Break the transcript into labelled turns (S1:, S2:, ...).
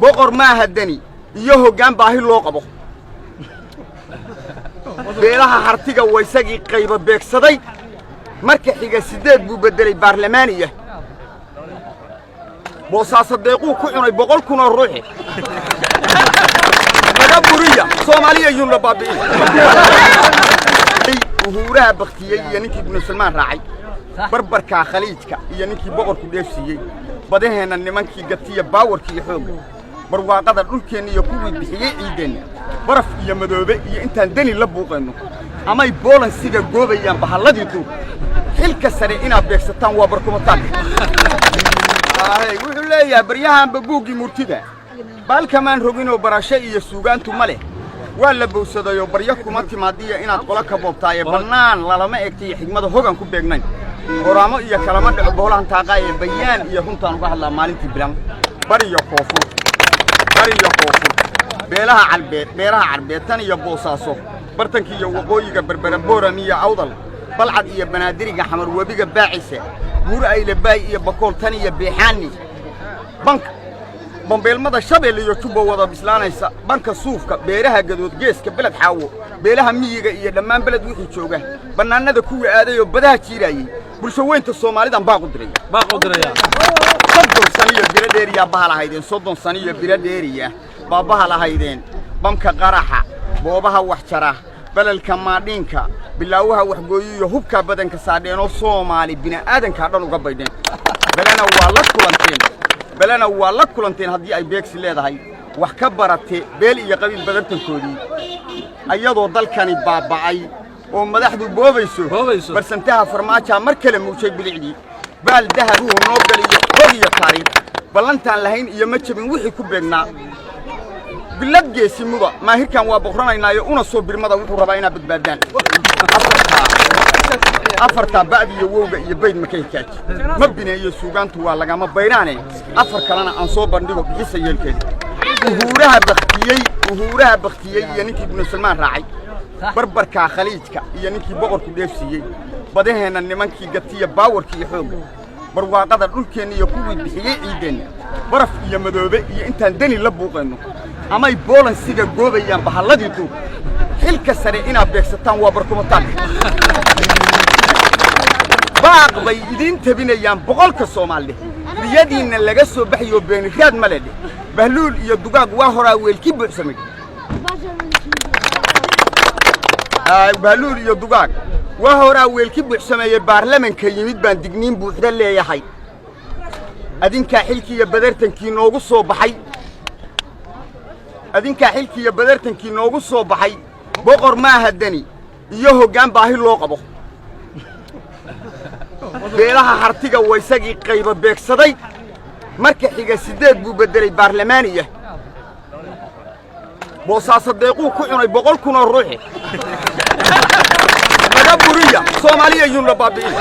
S1: boqor ma hadani iyo hoggaan baahi loo qabo beelaha hartiga waysagii qayba beegsaday marka xiga 8 buu bedelay baarlamaaniya boosaaso deequu ku cunay 100 kun oo ruuxi laga buriya Soomaaliya yuna baabi'in uhuuraha baktiyay iyo ninkii ibn Salmaan raacay barbarka khaliijka iyo ninkii boqorku dheefsiiyay badaheena nimankii gatiya baawarkii xoog barwaaqada dhulkeena iyo kuwii bixiyay ciideena baraf iyo madoobe iyo intaan dani la buuqayno amay boolansiga goobayaan bahalladii duur xilka sare inaad beegsataan waa barkumataan wuxuu leeyahay baryahanba buuggii murtida baalkamaan roginoo barasho iyo suugaantu ma leh waa la bowsadayo baryo kuma timaadiya inaad qola ka boobtaaye bannaan lalama egtiyo xigmada hogan ku beegnayn qoraamo iyo kalama dhaco boolahan taaqaaye bayaan iyo runtaan uga hadlaa maalintii bilan bariyo koofur beelaha carbeed tan iyo boosaaso bartankii iyo waqooyiga berbera booram iyo awdal balcad iyo banaadiriga xamar webiga baacisa buur aylabaay iyo bakool tan iyo beexaani banka bambeelmada shabeelle iyo jubba wada bislaanaysa banka suufka beeraha gadood geeska beled xaawo beelaha miyiga iyo dhammaan beled wixii jooga bannaanada kuwii aaday oo badaha jiiraayay bulsho weynta Soomaalidan baaqu diraya 30 sano iyo bira dheeriya bahal ahaydeen 30 sano iyo bira dheeriya baabaha lahaydeen bamka qaraxa boobaha wax jara balalka maadinka bilaawaha wax gooyiyo hubka badanka saadeen oo Soomaali bina aadanka dhan uga baydeen balana waa la kulanteen haddii ay beegsi leedahay wax ka baratay beel iyo qabiil badankoodii ayadoo dalkani baabacay oo madaxdu boobayso barsantaha farmaajo mar kale muujay bilicdi baal dahabu noo galiyo horiyo taariikh ballantaan lahayn iyo ma jabin wixii ku beegnaa bilad geesi muda maahirkan waa boqoranaynaayo una soo birmada wuxuu rabaa inaa badbaadaan afarta baad iyo wowga iyo bayd ma ka hikaaji ma bineeyo suugaantu waa lagama bayraane afar kalena aan soo bandhigo bixisa yeelkeeda uhuuraha baktiyay iyo ninkii ibn Salmaan raacay barbarka khaliijka iyo ninkii boqorku dheefsiiyay badaheena nimankii gatiya baawarkii xoog barwaaqada dhulkeena iyo kuwii bixiyay ciideena baraf iyo madoobe iyo intaan dani la buuqayno amay boolansiga goobayaan bahalladii duur xilka sare inaad beegsataan waa barkumataan baaq bay idin tabinayaan boqolka Soomaali riyadiina laga soo baxayo been raad ma leeyahay bahluul iyo dugaag waa horaa weelkii buuxsamay bahluul iyo dugaag waa horaa weelkii buuxsamay baarlamaanka yimid baan digniin buuxda leeyahay adinka xilkiya badartankii noogu soo baxay boqor ma hadani iyo hoggaan baahi loo qabo beelaha hartiga waysagii qayba beegsaday marka xiga 8 buu bedelay baarlamaaniya boosaaso deequu ku cunay 100 kun oo ruuxi laga buriya Soomaaliya yuna baabi'in